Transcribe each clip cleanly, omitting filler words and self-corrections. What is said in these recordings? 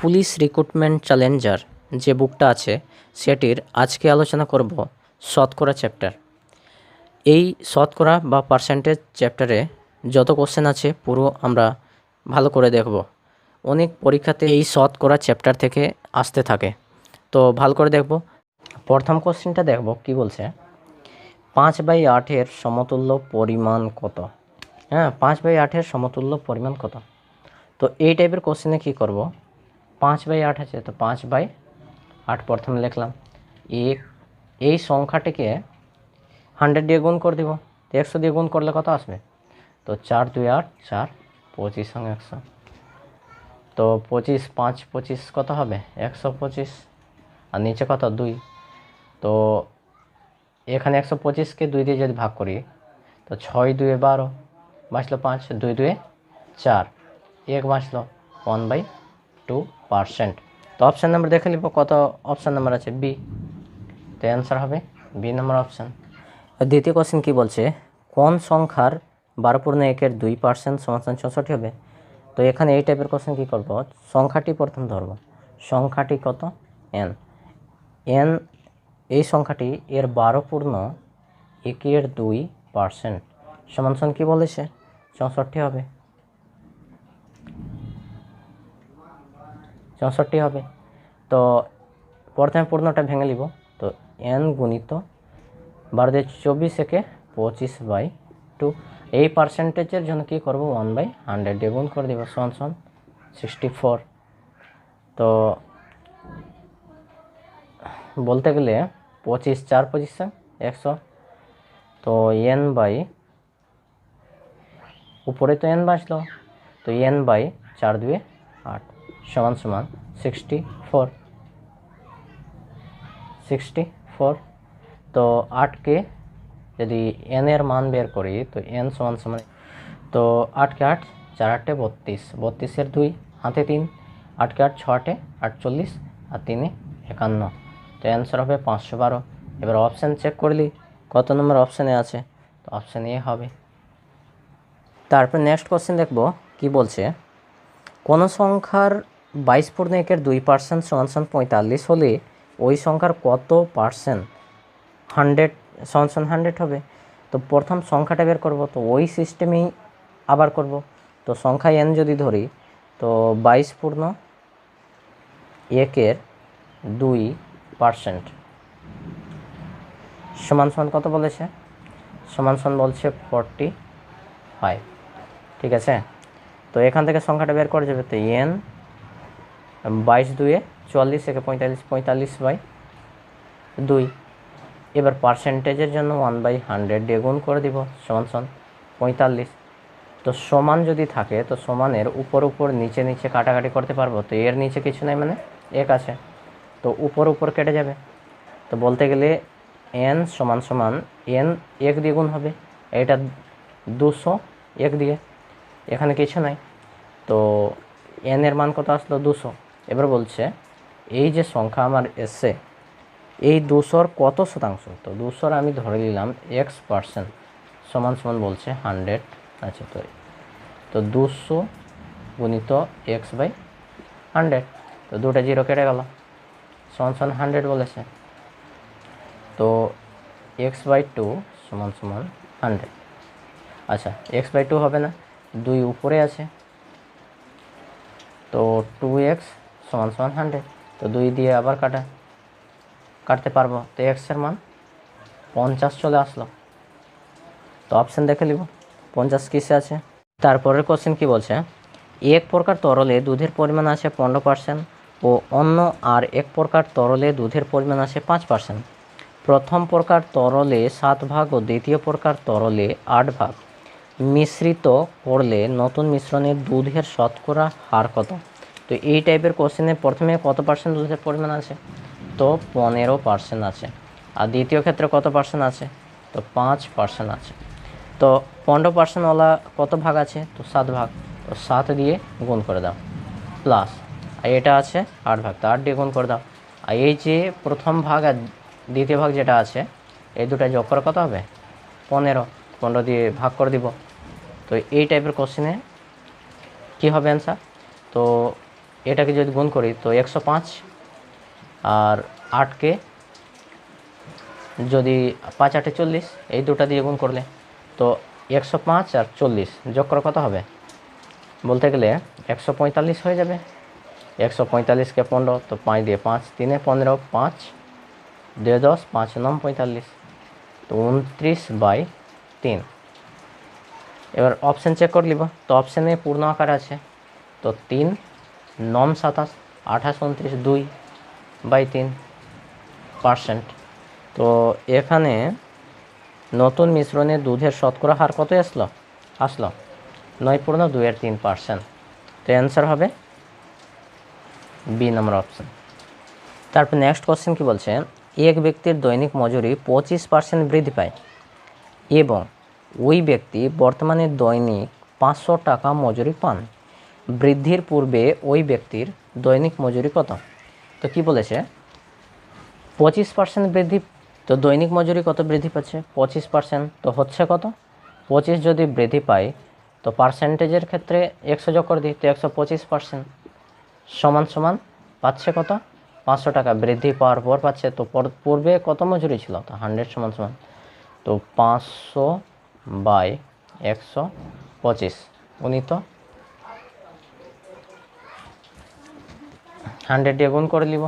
Police recruitment Challenger যে বুকটা আছে সেটির আজকে আলোচনা করব শতকরা চ্যাপ্টার। এই শতকরা বা পার্সেন্টেজ চ্যাপ্টারে যত কোশ্চেন আছে পুরো আমরা ভালো করে দেখব। অনেক পরীক্ষাতে এই শতকরা চ্যাপ্টার থেকে আসতে থাকে, তো ভালো করে দেখব। প্রথম কোশ্চেনটা দেখব কি বলছে, 5/8 সমতুল্য পরিমাণ কত? 5/8 সমতুল্য পরিমাণ কত? তো এই টাইপের কোশ্চেনে কি করব, 5/8 আছে তো 5/8 প্রথমে লিখলাম। এই সংখ্যাটিকে 100 দিয়ে গুণ করে দিব, তো 100 দিয়ে গুণ করলে কত আসবে? তো 4 2 8 4, 25 সঙ্গে 100, তো 25 5 25 কত হবে? 125, আর নিচে কত? 2। তো এখানে 125কে 2 দিয়ে যদি ভাগ করি তো 6 2 12, বাঁচলো 5, 2 2 4, 1 বাঁচলো 1/2%। তো অপশান নাম্বার দেখে নিব কত অপশান নাম্বার আছে, বি। তো অ্যান্সার হবে বি নাম্বার অপশান। দ্বিতীয় কোশ্চেন কি বলছে, কোন সংখ্যার 12.1/2% = 64 হবে? তো এখানে এই টাইপের কোশ্চেন কী করব, সংখ্যাটি প্রথম ধরব। সংখ্যাটি কত? এন। এই সংখ্যাটি এর 12.1/2% সমান কি বলেছে? 64 হবে। 64 হবে। তো প্রথমে পূর্ণটা ভেঙে নিব, তো এন গুণিত 12 × 24/2। এই পার্সেন্টেজের জন্য কী করব, 1/100 দিয়ে গুণ করে দেব, সমান 64। তো বলতে গেলে 25 4 25 100, তো এন বাই উপরে তো এন বাঁচলো, তো এন বাই 4 2 8 সমান 64। তো 8কে যদি এন এর মান বের করি তো এন সমান তো 8কে 8 4 8 32, 32-এর 2 হাতে 3, 8কে 8 6 8 48, আর 3 51। তো অ্যান্সার হবে 512। এবার অপশান চেক করলি কত নম্বর অপশানে আছে, তো অপশান এ হবে। তারপর নেক্সট কোশ্চেন দেখব কি বলছে, কোন সংখ্যার 22.1/2% = 45 হলে ওই সংখ্যার কত পার্সেন্ট 100 100 হবে? তো প্রথম সংখ্যাটা বের করব, তো ওই সিস্টেমেই আবার করব। তো সংখ্যা এন যদি ধরি তো 22.1/2% সমান কত বলেছে? সমান বলছে 45। ঠিক আছে, তো এখান থেকে সংখ্যাটা বের করা যাবে। তো এন 22 2 44 থেকে 45, 45/2। এবার পার্সেন্টেজের জন্য 1/100 দিয়ে গুণ করে দিব, সমান 45। তো সমান যদি থাকে তো সমানের উপর নিচে নিচে কাটাকাটি করতে পারবো। তো এর নিচে কিছু নাই, মানে 1 আছে, তো উপর কেটে যাবে। তো বলতে গেলে এন সমান এন 1 দিয়ে গুণ হবে, এটা 200 1 দিয়ে, এখানে কিছু নাই, তো এন এর মান কত আসলো? 200। এবার বলছে এই যে সংখ্যা আমার এসছে এই 200-র কত শতাংশ? তো 200-র আমি ধরে নিলাম x% সমান বলছে 100 আছে। তো 200 গুণিত x/100, তো 2টা 0 কেটে গেল, সমান 100 বলেছে। তো x/2 সমান 100। আচ্ছা, x/2 হবে না, 2 উপরে আছে, তো 2x সমান 100। তো 2 দিয়ে আবার কাটতে পারবো, তো x এর মান 50 চলে আসলো। তো অপশান দেখে নিব 50 কিসে আছে। তারপরের কোশ্চেন কি বলছে, এক প্রকার তরলে দুধের পরিমাণ আছে 15% ও অন্য আর এক প্রকার তরলে দুধের পরিমাণ আছে 5%। প্রথম প্রকার তরলে 7 ভাগ ও দ্বিতীয় প্রকার তরলে 8 ভাগ মিশ্রিত করলে নতুন মিশ্রণের দুধের শতকরা হার কত? তো এই টাইপের কোশ্চেনে প্রথমে কত পার্সেন্ট দুধের পরিমাণ আছে? তো 15% আছে। আর দ্বিতীয় ক্ষেত্রে কত পার্সেন্ট আছে? তো 5% আছে। তো 15%ওয়ালা কত ভাগ আছে? তো 7 ভাগ, তো 7 দিয়ে গুণ করে দাও, প্লাস আর এটা আছে 8 ভাগ, তো 8 দিয়ে গুণ করে দাও। আর এই যে প্রথম ভাগ আর দ্বিতীয় ভাগ যেটা আছে এই দুটা যোগ করে কত হবে? 15 দিয়ে ভাগ করে দিব। তো এই টাইপের কোশ্চেনে কী হবে অ্যান্সার? তো এটাকে যদি গুণ করি তো 105, আর 8কে যদি 5 8 40, এই দুটা দিয়ে গুণ করলে তো 105 আর 40 যোগ করে কত হবে বলতে গেলে 145 হয়ে যাবে। 145কে 15, তো 5 দিয়ে 5 3 15, 5 2 10, 5 9 45, তো 29/3। এবার অপশান চেক করে নিব, তো অপশানে পূর্ণ আকার আছে, তো 3 9 27 28 29 2/3%। তো এখানে নতুন মিশ্রণে দুধের শতকরা হার কত আসলো 9.2%। তো অ্যান্সার হবে বি নম্বর অপশান। তারপর নেক্সট কোশ্চেন কি বলছে, এক ব্যক্তির দৈনিক মজুরি 25% বৃদ্ধি পায় এবং ওই ব্যক্তি বর্তমানে দৈনিক 500 টাকা মজুরি পান। বৃদ্ধির পূর্বে ওই ব্যক্তির দৈনিক মজুরি কত? তো কি বলেছে 25% বৃদ্ধি, তো দৈনিক মজুরি কত বৃদ্ধি পাচ্ছে 25%, তো হচ্ছে কত 25 যদি বৃদ্ধি পায় তো পার্সেন্টেজের ক্ষেত্রে 100 যোগ করে দিই, তো 125% সমান সমান পাচ্ছে কত 500 টাকা বৃদ্ধি পাওয়ার পর পাচ্ছে। তো পূর্বে কত মজুরি ছিল, তো 100 সমান সমান তো 500/125 গুণিত 100 দিয়ে গুণ করে নিব,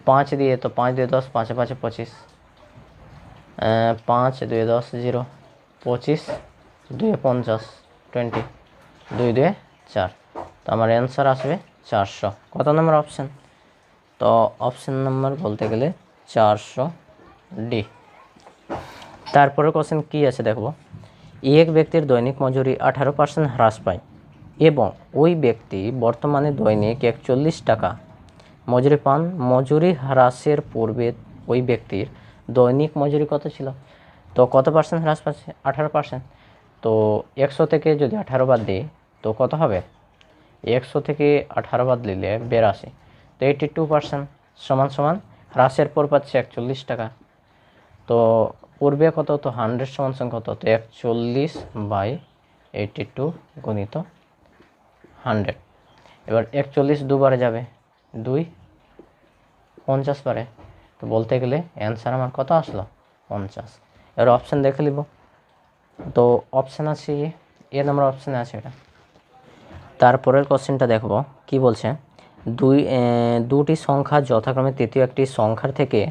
5 দিয়ে, তো 5 2 10, 5 5 25, 5 2 10 0, 25 2 50 20, 2 2 4, তো আমার অ্যান্সার আসবে 400। কত নম্বর অপশান? তো অপশান নম্বর বলতে গেলে 400D। তারপরে কোশ্চেন কি আছে দেখব, এক ব্যক্তির দৈনিক মজুরি 18% হ্রাস পায় এবং ওই ব্যক্তি বর্তমানে দৈনিক 41 টাকা মজুরি পান। মজুরি হ্রাসের পূর্বে ওই ব্যক্তির দৈনিক মজুরি কত ছিল? তো কত পার্সেন্ট হ্রাস পাচ্ছে 18%, তো 100 থেকে যদি 18 বাদ দিই তো কত হবে 100 থেকে 18 বাদ দিলে 82, তো 82% সমান সমান হ্রাসের পর পাচ্ছে 41 টাকা। তো পূর্বে কত, তো 100 সমান সমান কত, তো 41/82 গুণিত 100। এবার 41 দুবারে যাবে 2 50 বারে, তো বলতে গেলে অ্যান্সার আমার কত আসলো 50। এবার অপশান দেখে নিব, তো অপশান আছে এ নম্বর অপশানে আছে এটা। তারপরের কোশ্চেনটা দেখব কি বলছে, দুটি সংখ্যা যথাক্রমে তৃতীয় একটি সংখ্যার থেকে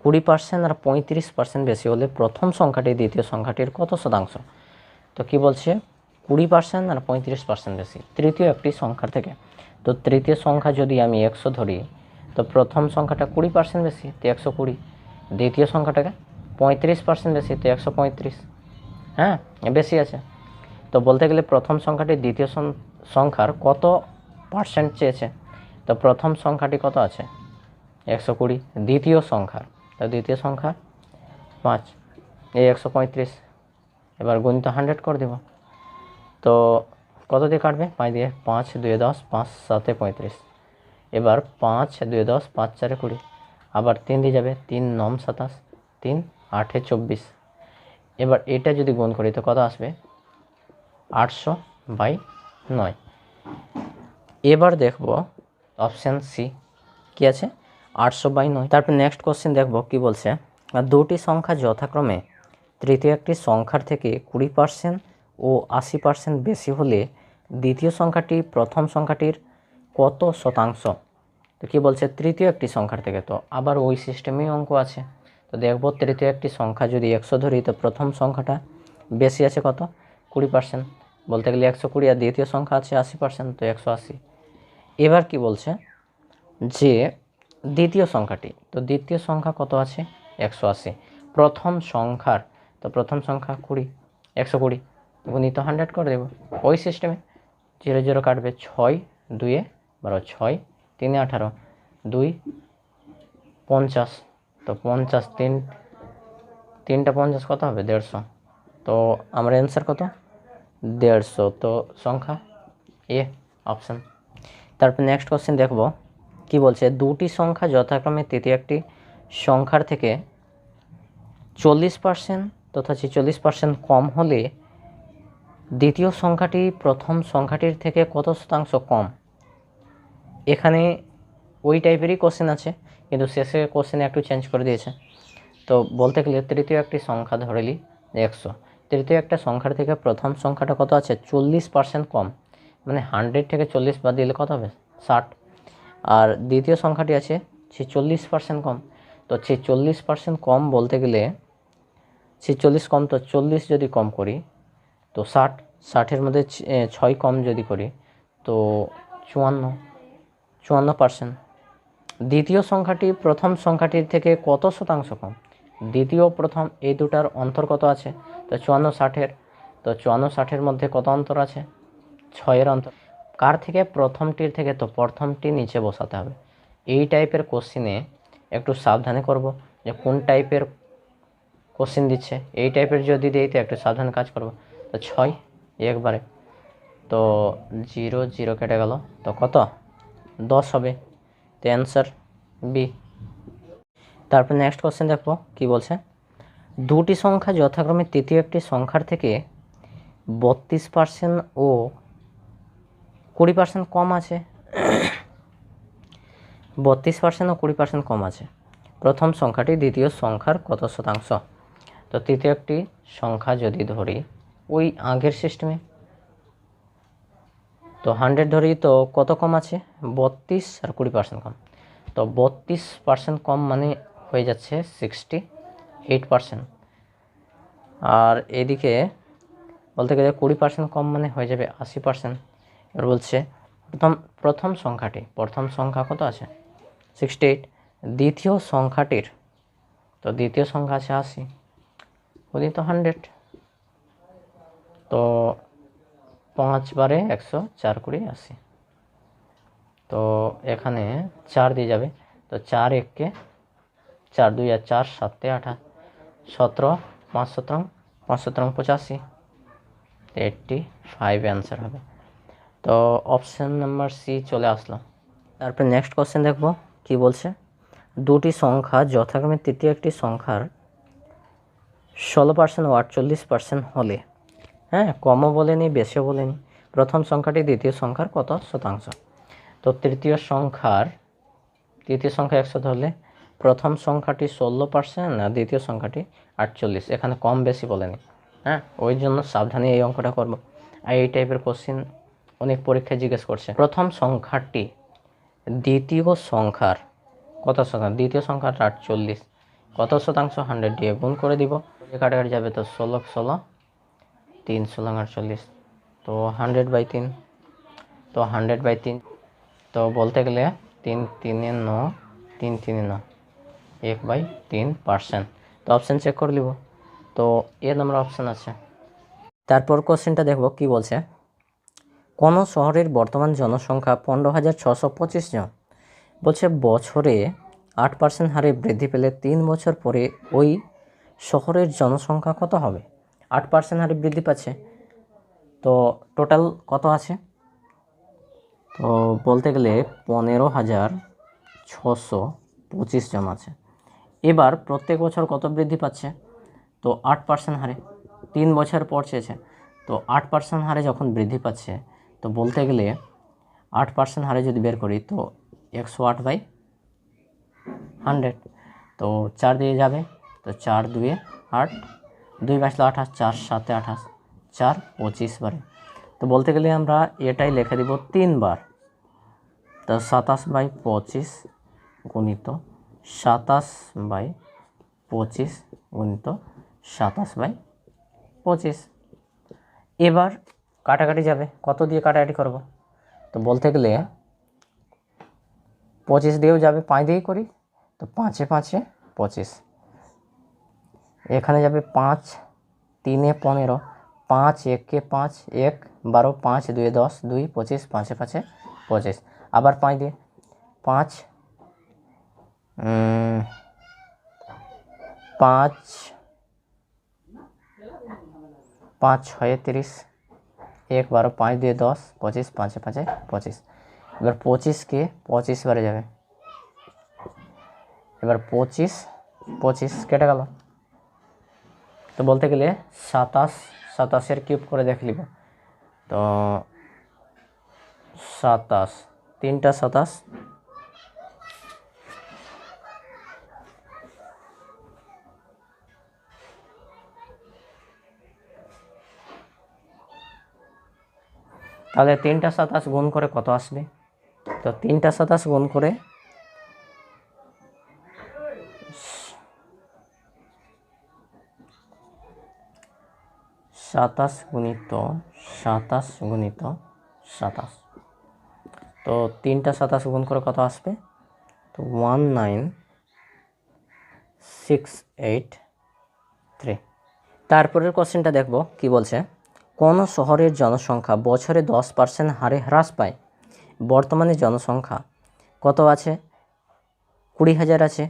20% আর 35% বেশি হলে প্রথম সংখ্যাটি দ্বিতীয় সংখ্যাটির কত শতাংশ? তো কি বলছে 20% আর 35% বেশি তৃতীয় একটি সংখ্যার থেকে। তো তৃতীয় সংখ্যা যদি আমি 100 ধরি তো প্রথম সংখ্যাটা 20% বেশি, তো 120, দ্বিতীয় সংখ্যাটাকে 35% বেশি, তো 135, হ্যাঁ বেশি আছে। তো বলতে গেলে প্রথম সংখ্যাটি দ্বিতীয় সংখ্যার কত পার্সেন্ট চেয়েছে, তো প্রথম সংখ্যাটি কত আছে 120, দ্বিতীয় সংখ্যার, তো দ্বিতীয় সংখ্যা 5, এই 135, এবার গুণিত 100 করে দেব, তো কত দিয়ে কাটবে 5 দিয়ে, 5 2 10, 5 7 35, এবার 5 2 10, 5 4 20, আবার 3 দিয়ে যাবে, 3 9 27, 3 8 24, এবার এটা যদি গুণ করি তো কত আসবে 800/9। এবার দেখব অপশান সি কি আছে 800/9। তারপর নেক্সট কোশ্চেন দেখব কি বলছে, দুটি সংখ্যা যথাক্রমে তৃতীয় একটি সংখ্যার থেকে 20% ও 80% বেশি হলে দ্বিতীয় সংখ্যাটি প্রথম সংখ্যাটির কত শতাংশ? তো কি বলছে তৃতীয় একটি সংখ্যার থেকে, তো আবার ওই সিস্টেমেই অঙ্ক আছে। তো দেখব তৃতীয় একটি সংখ্যা যদি 100 ধরি তো প্রথম সংখ্যাটা বেশি আছে কত 20%, বলতে গেলে 120, আর দ্বিতীয় সংখ্যা আছে 80%, তো 180। এবার কি বলছে যে দ্বিতীয় সংখ্যাটি, তো দ্বিতীয় সংখ্যা কত আছে 180, প্রথম সংখ্যার, তো প্রথম সংখ্যা 20, 120 গুণিত 100 করে দেব ওই সিস্টেমে, 0 0 কাটবে, 6 2 12, 6 3 18, 2 50, তো 50 3টা 50 কত হবে 150, তো আমার অ্যান্সার কত 150, তো সংখ্যা এ অপশান। তারপর নেক্সট কোশ্চেন দেখব কি বলছে, দুটি সংখ্যা যথাক্রমে তৃতীয় একটি সংখ্যার থেকে 40% তথা 46% কম হলে দ্বিতীয় সংখ্যাটি প্রথম সংখ্যাটির থেকে কত শতাংশ কম। এখানে ওই টাইপেরই কোশ্চেন আছে, কিন্তু শেষে কোশ্চেনে একটু চেঞ্জ করে দিয়েছে। তো বলতে গেলে তৃতীয় একটি সংখ্যা ধরে নিই 100, তৃতীয় একটা সংখ্যার থেকে প্রথম সংখ্যাটা কত আছে 40% কম, মানে 100 থেকে 40 বাদ দিলে কত হবে 60। আর দ্বিতীয় সংখ্যাটি আছে 46% কম। তো 46% কম বলতে গেলে 46 কম, তো 40 যদি কম করি তো 60, 60-এর মধ্যে 6 কম যদি করি তো 54%। দ্বিতীয় সংখ্যাটি প্রথম সংখ্যাটির থেকে কত শতাংশ কম। দ্বিতীয় প্রথম এই দুটার অন্তর কত আছে, তো 54 60-এর, তো 54 60-এর মধ্যে কত অন্তর আছে 6-এর অন্তর। কার থেকে প্রথমটির থেকে, তো প্রথমটি নিচে বসাতে হবে। এই টাইপের কোশ্চিনে একটু সাবধানে করব যে কোন টাইপের কোশ্চিন দিচ্ছে। এই টাইপের যদি দেই তো একটু সাবধানে কাজ করব। তো 6 একবারে, তো 0 0 কেটে গেল, তো কত 10 হবে। তো অ্যান্সার বি। তারপর নেক্সট কোশ্চেন দেখো কি বলছে। দুটি সংখ্যা যথাক্রমে তৃতীয় একটি সংখ্যার থেকে 32% ও 20% কম আছে। 32% ও 20% কম আছে। প্রথম সংখ্যাটি দ্বিতীয় সংখ্যার কত শতাংশ। তো তৃতীয় একটি সংখ্যা যদি ধরি ওই আগের সিস্টেমে, তো 100 ধরি, তো কত কম আছে 32 আর 20% কম। তো 32% কম মানে হয়ে যাচ্ছে 68%। আর এদিকে বলতে গেলে 20% কম মানে হয়ে যাবে 80%। এবার বলছে প্রথম সংখ্যাটি, প্রথম সংখ্যা কত আছে 68, দ্বিতীয় সংখ্যাটির, তো দ্বিতীয় সংখ্যা আছে 80, ওদিন তো 100, তো 5 বারে 100, 4 কুড়ি 80, তো এখানে 4 দিয়ে যাবে, তো 4 1 4 2 আর 4 7 18, 17 5 17 5 17 85, 85 অ্যান্সার হবে। তো অপশান নাম্বার সি চলে আসলো। তারপরে নেক্সট কোশ্চেন দেখবো কি বলছে। দুটি সংখ্যা যথাক্রমে তৃতীয় একটি সংখ্যার 16% ও 48% হলে, হ্যাঁ কমও বলেনি বেশিও বলেনি, প্রথম সংখ্যাটি দ্বিতীয় সংখ্যার কত শতাংশ। তো তৃতীয় সংখ্যা 100 ধরলে প্রথম সংখ্যাটি 16% আর দ্বিতীয় সংখ্যাটি 48, এখানে কম বেশি বলেনি। হ্যাঁ ওই জন্য সাবধানে এই অঙ্কটা করব। আর এই টাইপের কোশ্চিন অনেক পরীক্ষায় জিজ্ঞেস করছে। প্রথম সংখ্যাটি দ্বিতীয় সংখ্যার কত শতাংশ, দ্বিতীয় সংখ্যাটা 48, কত শতাংশ 100 দিয়ে গুণ করে দিব, কাটাকাটি যাবে, তো 16 16 3 16 48, তো 100/3, তো 100/3, তো বলতে গেলে 3 3 9 3 3 9 1/3%। তো অপশান চেক করে নিব, তো এ নম্বর অপশান আছে। তারপর কোশ্চেনটা দেখব কি বলছে। কোন শহরের বর্তমান জনসংখ্যা 15,625 জন। বলছে বছরে 8% হারে বৃদ্ধি পেলে 3 বছর পরে ওই শহরের জনসংখ্যা কত হবে। 8% হারে বৃদ্ধি পাচ্ছে, তো টোটাল কত আছে, তো বলতে গেলে 15,625 জন আছে। এবার প্রত্যেক বছর কত বৃদ্ধি পাচ্ছে, তো 8% হারে, 3 বছর পর চেয়েছে, তো 8% হারে যখন বৃদ্ধি পাচ্ছে, তো বলতে গেলে 8% হারে যদি বের করি তো 108/100, তো 4 দিয়ে যাবে, তো 4 2 8, 2 বাঁচলো 28, 4 7 28, 4 25 বারে। তো বলতে গেলে আমরা এটাই লিখে দিব 3 বার, তো 27/25 গুণিত 27/25 গুণিত 27/25। এবার কাটাকাটি যাবে, কত দিয়ে কাটাকাটি করব, তো বলতে গেলে 25 দিয়েও যাবে, 5 দিয়েই করি, তো 5 5 25, এখানে যাবে 5 3 15, 5 1 5 1 12, 5 2 10, 2 25, 5 5 25, আবার 5 দিয়ে 5 5 5 6 30, 1 12, 5 2 10, 25, 5 5 25, এবার 25কে 25 বারে যাবে, এবার 25 25 কেটে গেল, তো বলতে গেলে 27 27-এর কিউব করে দেখে নিব, তো 27, 3টা 27, তাহলে 3টা 27 গুণ করে কত আসবে? তো 3টা 27 গুণ করে 27 গুণিত 27 গুণিত 27, তো 3টা 27 গুণ করে কত আসবে? তো 19683। তারপরের কোশ্চেনটা দেখব কি বলছে। কোন শহরের জনসংখ্যা বছরে 10% হারে হ্রাস পায়? বর্তমানে জনসংখ্যা কত আছে? 20,000 আছে।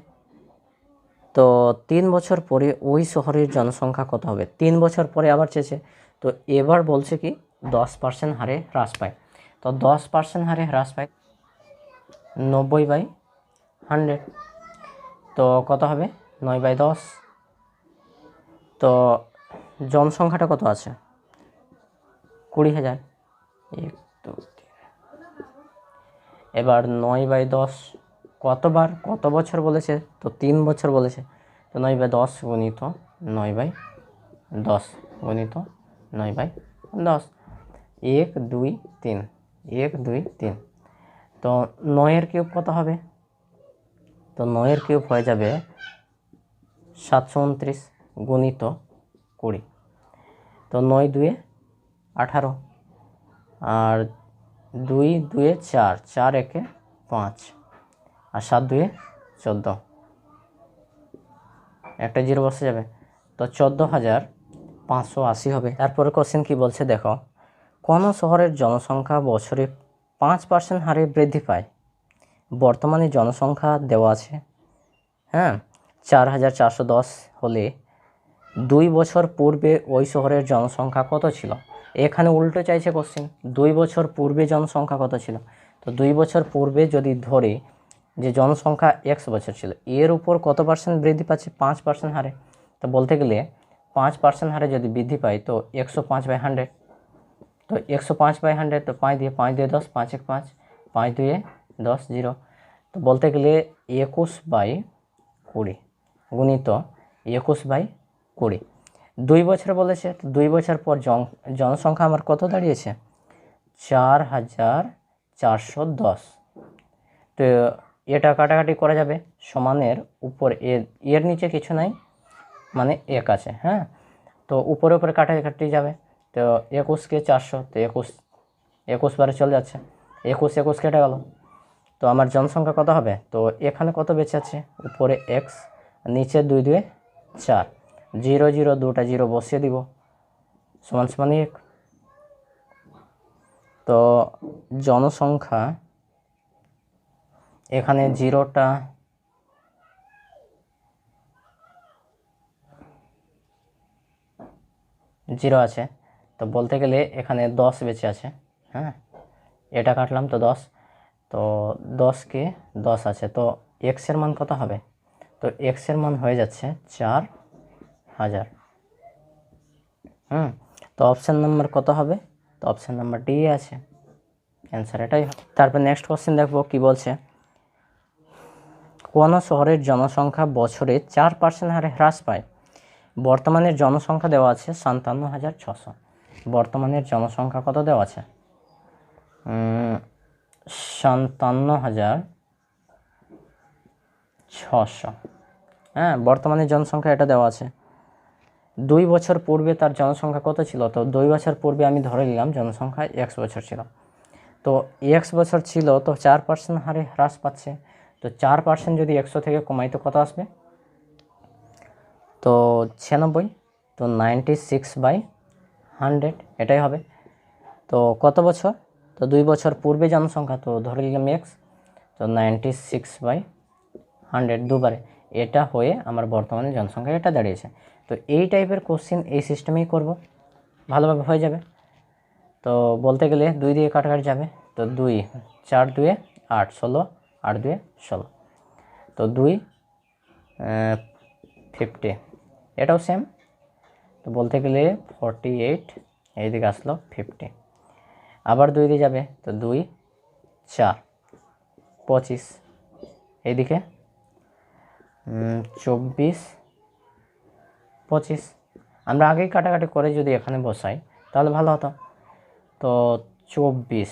তো 3 বছর পরে ওই শহরের জনসংখ্যা কত হবে? 3 বছর পরে আবার চেয়েছে, তো এবার বলছে কি 10% হারে হ্রাস পায়। তো 10% হারে হ্রাস পায় 90/100, তো কত হবে? 9/10। তো জনসংখ্যাটা কত আছে? 20,000। 1 2 3। এবার 9/10 কতবার, কত বছর বলেছে? তো 3 বছর বলেছে। তো 9/10 গুণিত 9/10 গুণিত 9/10, 1 2 3, 1 2 3। তো 9 কিউব কত হবে? তো 9 কিউব হয়ে যাবে 729 গুণিত 20। তো 9 2 18, আর 2 2 4, 4 1 5, আর 7 2 14, একটা 0 বসে যাবে। তো 14,580 হবে। তারপরে কোশ্চেন কি বলছে দেখো। কোন শহরের জনসংখ্যা বছরে 5% হারে বৃদ্ধি পায়? বর্তমানে জনসংখ্যা দেওয়া আছে, হ্যাঁ, 4,410 হলে 2 বছর পূর্বে ওই শহরের জনসংখ্যা কত ছিল? এখানে উল্টো চাইছে কোশ্চেন, 2 বছর পূর্বে জনসংখ্যা কত ছিল। তো 2 বছর পূর্বে যদি ধরি যে জনসংখ্যা 100 বছর ছিল, এর উপর কত পার্সেন্ট বৃদ্ধি পাচ্ছে? 5% হারে। তো বলতে গেলে 5% হারে যদি বৃদ্ধি পায় তো 105/100। তো 105/100, তো 5 দিয়ে 5 দিয়ে 10, 5 1 5, 5 2 10 0। তো বলতে গেলে 21/20 গুণিত 21/20। 2 বছর বলেছে, তো 2 বছর পর জনসংখ্যা আমার কত দাঁড়িয়েছে? 4,410। তো এটা কাটাকাটি করা যাবে, সমানের উপর এর নিচে কিছু নাই, মানে 1 আছে, হ্যাঁ। তো উপরে উপরে কাটাকাটি যাবে। তো 21কে 400, তো 21 বারে চলে যাচ্ছে, 21 কেটে গেল। তো আমার জনসংখ্যা কত হবে? তো এখানে কত বেঁচে আছে? উপরে x, নিচে 2 2 4, 0 0 2টা 0 বসিয়ে দিব, সমান সমান 1। তো জনসংখ্যা এখানে 0টা 0 আছে, তো বলতে গেলে এখানে 10 বেঁচে আছে, হ্যাঁ। এটা কাটলাম তো 10, তো 10কে 10 আছে, তো x এর মান কত হবে? তো x এর মান হয়ে যাচ্ছে 4,000। তো অপশান নাম্বার কত হবে? তো অপশান নাম্বার ডি আছে, অ্যান্সার এটাই হবে। তারপর নেক্সট কোশ্চেন দেখবো কি বলছে। কোন শহরের জনসংখ্যা বছরে 4% হারে হ্রাস পায়? বর্তমানের জনসংখ্যা দেওয়া আছে 57,600। বর্তমানের জনসংখ্যা কত দেওয়া আছে? 57,600, হ্যাঁ। বর্তমানের জনসংখ্যা এটা দেওয়া আছে। 2 বছর পূর্বে তার জনসংখ্যা কত ছিল? তো 2 বছর পূর্বে আমি ধরে নিলাম জনসংখ্যা 1 বছর ছিল। তো 1 বছর ছিল, তো 4% হারে হ্রাস পাচ্ছে। তো 4% যদি 100 থেকে কমাই তো কত আসবে? তো 96, তো 96/100 এটাই হবে। তো কত বছর? তো 2 বছর পূর্বে জনসংখ্যা, তো ধরে নিলাম x, তো 96/100 দুবারে, এটা হয়ে আমার বর্তমানে জনসংখ্যা এটা দাঁড়িয়েছে। তো এই টাইপের কোশ্চেন এই সিস্টেমেই করব, ভালোভাবে হয়ে যাবে। তো বলতে গেলে 2 দিয়ে কাটাকাটি যাবে, তো 2 4 2 8 16, 8 2 16, তো 2 50, এটাও সেম। তো বলতে গেলে 48, এইদিকে আসলো 50। আবার 2 দিয়ে যাবে, তো 2 4 25, এইদিকে 24 25। আমরা আগেই কাটাকাটি করে যদি এখানে বসাই তাহলে ভালো হতো। তো 24,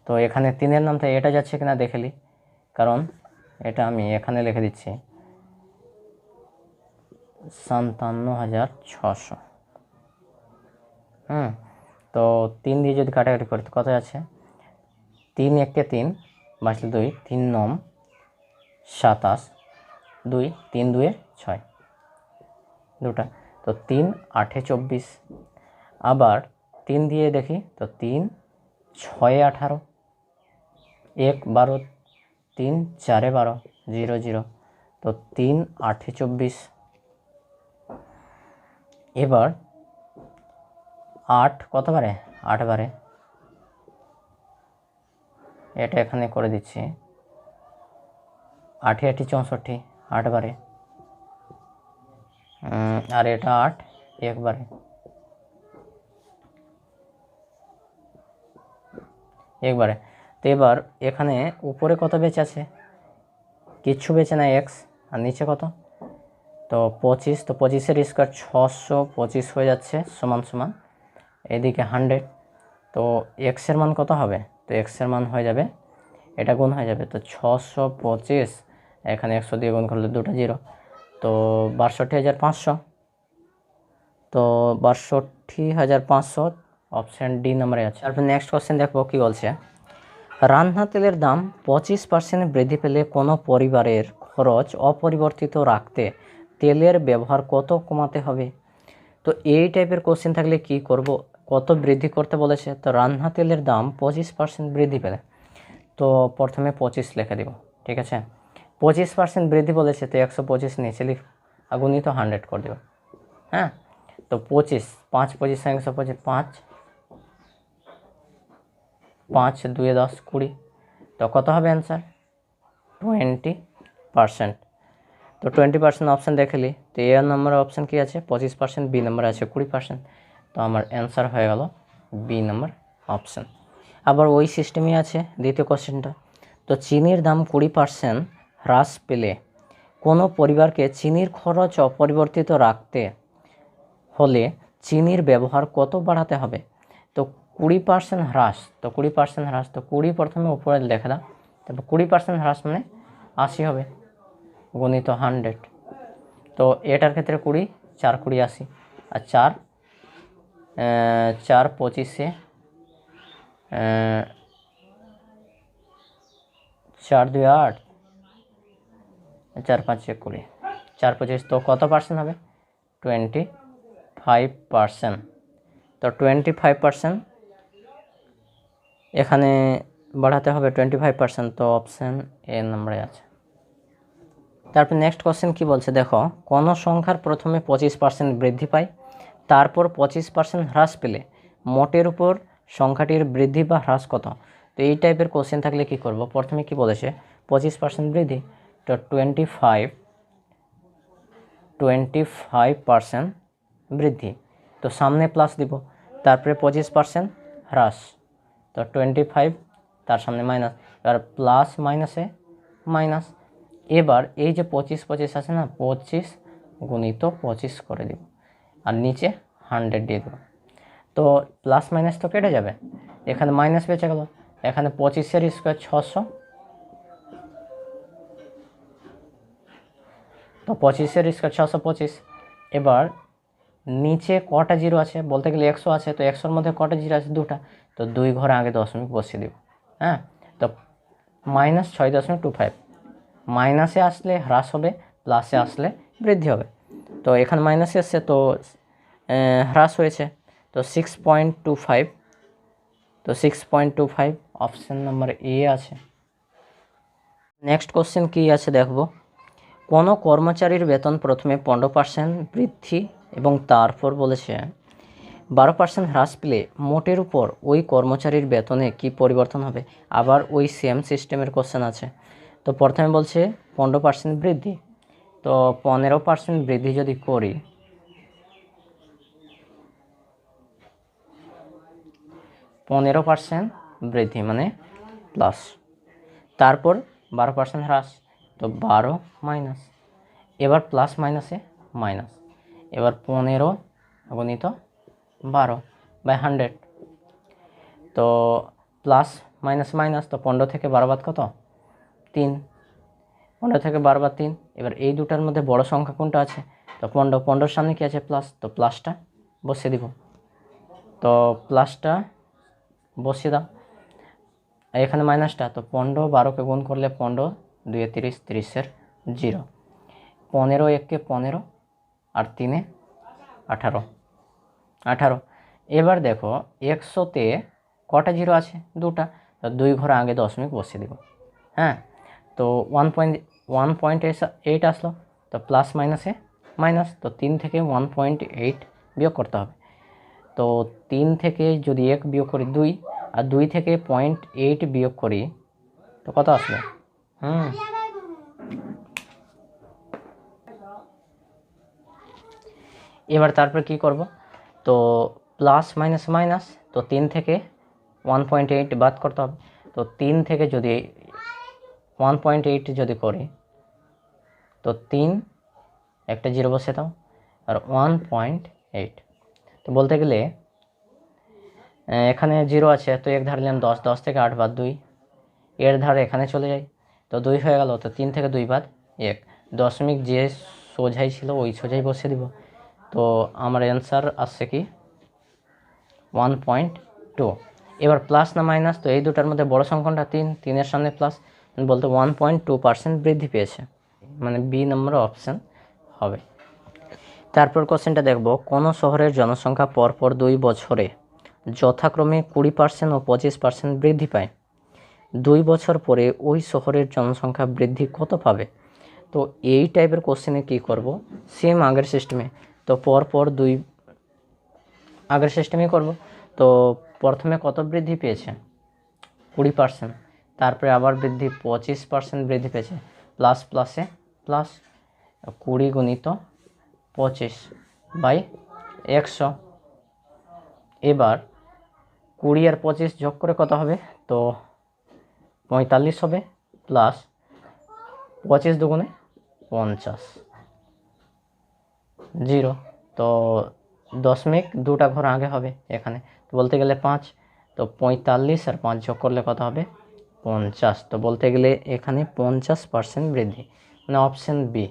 তো এখানে 3-এর নামটা এটা যাচ্ছে কিনা দেখে নিই, কারণ এটা আমি এখানে লিখে দিচ্ছি 57,600। তো 3 দিয়ে যদি কাটাকাটি করি তো কত আছে, 3 1 3 বাঁচলে 2, 3 9 27, 2 3 2 6 দুটা, তো 3 8 24। আবার 3 দিয়ে দেখি তো 3 6 18, 1 12, 3 4 12 0 0, তো 3 8 24। এবার 8 কতবারে, 8 বারে, এটা এখানে করে দিচ্ছি 8 8 64, 8 বারে, আর এটা 8 একবারে, একবারে। তো এবার এখানে উপরে কত বেঁচে আছে, কিচ্ছু বেঁচে না, এক্স, আর নিচে কত, তো 25, তো 25-এর স্কোয়ার 625 হয়ে যাচ্ছে, সমান সমান এদিকে 100। তো এক্সের মান কত হবে, তো এক্সের মান হয়ে যাবে, এটা গুণ হয়ে যাবে, তো 625 এখানে 100 দিয়ে গুণ করলে 2টা 0, তো 62,500। তো 62,500 অপশান ডি নম্বরে আছে। তারপর নেক্সট কোশ্চেন দেখবো কি বলছে, রান্না তেলের দাম 25% বৃদ্ধি পেলে কোনো পরিবারের খরচ অপরিবর্তিত রাখতে তেলের ব্যবহার কত কমাতে হবে। তো এই টাইপের কোশ্চেন থাকলে কি করব, কত বৃদ্ধি করতে বলেছে, তো রান্না তেলের দাম 25% বৃদ্ধি পেলে, তো প্রথমে 25 লিখে দিব, ঠিক আছে। 25% বৃদ্ধি বলেছে, তো 125 নিচে লিখ, গুণিত 100 করে দেব। হ্যাঁ, তো 25 5 25 125, 5 5 2 10 20, তো কত হবে অ্যান্সার, 20%। তো 20% অপশান দেখলি, তো এ নম্বরের অপশান কি আছে 25%, বি নম্বরে আছে 20%, তো আমার অ্যান্সার হয়ে গেল বি নম্বর অপশান। আবার ওই সিস্টেমই আছে দ্বিতীয় কোশ্চেনটা, তো চিনির দাম 20% হ্রাস পেলে কোনো পরিবারকে চিনির খরচ অপরিবর্তিত রাখতে হলে চিনির ব্যবহার কত বাড়াতে হবে। তো 20% হ্রাস, তো 20% হ্রাস, তো 20 প্রথমে উপরে লেখা দাও, তারপর 20% হ্রাস মানে 80 হবে, গুণিত 100। তো এটার ক্ষেত্রে 20 4 20 80, আর 4 4 25-এ 4 2 8, 4 5 20, 4 25, তো কত পার্সেন্ট হবে 25%। তো 25% এখানে বাড়াতে হবে 25%, তো অপশান এ নম্বরে আছে। তারপর নেক্সট কোশ্চেন কি বলছে দেখো, কোন সংখ্যার প্রথমে 25% বৃদ্ধি পায়, তারপর 25% হ্রাস পেলে মোটের উপর সংখ্যাটির বৃদ্ধি বা হ্রাস কত। তো এই টাইপের কোশ্চেন থাকলে কি করব, প্রথমে কি বলেছে 25% বৃদ্ধি, তো 25% বৃদ্ধি, তো সামনে প্লাস দিব, তারপরে 25% হ্রাস, তো 25 তার সামনে মাইনাস, এবার প্লাস মাইনাসে মাইনাস। এবার এই যে 25 25 আছে না, 25 গুণিত 25 করে দিব, আর নিচে 100 দিয়ে দেবো, তো প্লাস মাইনাস তো কেটে যাবে, এখানে মাইনাস বেঁচে গেল, এখানে 25-এর স্কোয়ার 600, তো 25-এর স্কোয়ার 625। এবার নিচে কটা জিরো আছে, বলতে গেলে 100 আছে, তো 100-র মধ্যে কটা জিরো আছে, 2টা, তো 2 ঘরে আগে দশমিক বসিয়ে দেব। হ্যাঁ, তো -6.25, মাইনাসে আসলে হ্রাস হবে, প্লাসে আসলে বৃদ্ধি হবে, তো এখানে মাইনাসে আসছে তো হ্রাস হয়েছে, তো 6.25, তো 6.25 অপশান নাম্বার এ আছে। নেক্সট কোশ্চেন কি আছে দেখব, কোনো কর্মচারীর বেতন প্রথমে 15% বৃদ্ধি এবং তারপর বলেছে 12% হ্রাস পেলে মোটের উপর ওই কর্মচারীর বেতনে কি পরিবর্তন হবে। আবার ওই সেম সিস্টেমের কোশ্চেন আছে, তো প্রথমে বলছে 15% বৃদ্ধি, তো 15% বৃদ্ধি যদি করি, 15% বৃদ্ধি মানে প্লাস, তারপর 12% হ্রাস, তো 12 মাইনাস, এবার প্লাস মাইনাসে মাইনাস, এবার 15 গুণিত 12 বাই 100, তো প্লাস মাইনাস মাইনাস, তো 15 থেকে 12 বাদ কত 3, 15 থেকে 12 বাদ 3, এবার এই দুটার মধ্যে বড় সংখ্যা কোনটা আছে, তো 15 সামনে কি আছে প্লাস, তো প্লাসটা বসিয়ে দিব, তো প্লাসটা বসিয়ে দাও, এখানে মাইনাসটা, তো 15 12কে গুণ করলে 15 2 30, 30 0, 15 1 15 আর 3 18, 18। এবার দেখো 100-তে কটা জিরো আছে, দুটা, তো 2 ঘর আগে দশমিক বসিয়ে দিব। হ্যাঁ, তো 1.8 আসলো, তো প্লাস মাইনাসে মাইনাস, তো 3 থেকে 1.8 বিয়োগ করতে হবে, তো 3 থেকে যদি 1 বিয়োগ করি 2, আর 2 থেকে 0.8 বিয়োগ করি তো কত আসবে, এবার তারপর কি করব, তো প্লাস মাইনাস মাইনাস, তো 3 থেকে 1.8 বাদ করতে হবে, তো 3 থেকে যদি 1.8 যদি করি, তো 3 একটা জিরো বসে দাও আর 1.8, তো বলতে গেলে এখানে জিরো আছে, তো এক ধার নিলাম 10, 10 থেকে 8 বাদ 2, এর ধারে এখানে চলে যাই, তো 2 হয়ে গেল, তো 3 থেকে 2 বাদ 1, দশমিক যে সোজাই ছিল ওই সোজাই বসিয়ে দিব, তো আমার অ্যান্সার আসছে কি 1.2। এবার প্লাস না মাইনাস, তো এই দুটার মধ্যে বড় সংখ্যাটা 3, 3-এর সামনে প্লাস, বলতে 1.2% বৃদ্ধি পেয়েছে, মানে বি নম্বর অপশান হবে। তারপর কোশ্চেনটা দেখব, কোনো শহরের জনসংখ্যা পরপর 2 বছরে যথাক্রমে 20% ও 25% বৃদ্ধি পায়, 2 বছর পরে ওই শহরের জনসংখ্যা বৃদ্ধি কত পাবে। তো এই টাইপের কোশ্চেনে কি করব, সেম আগের সিস্টেমে, তো পরপর 2 আগের সিস্টেমে করব, তো প্রথমে কত বৃদ্ধি পেয়েছে 20%, তারপরে আবার বৃদ্ধি 25% বৃদ্ধি পেয়েছে, প্লাস প্লাসে প্লাস, 20 গুণিত 25 বাই 100, এবার 20 আর 25 যোগ করে কত হবে, তো 45 হবে, প্লাস 25 দুগুণে 50 0, তো দশমিক দুটা ঘর আগে হবে এখানে, তো বলতে গেলে 5, তো 45 আর 5 যোগ করলে কত হবে 50, তো বলতে গেলে এখানে 50% বৃদ্ধি, মানে অপশন বি।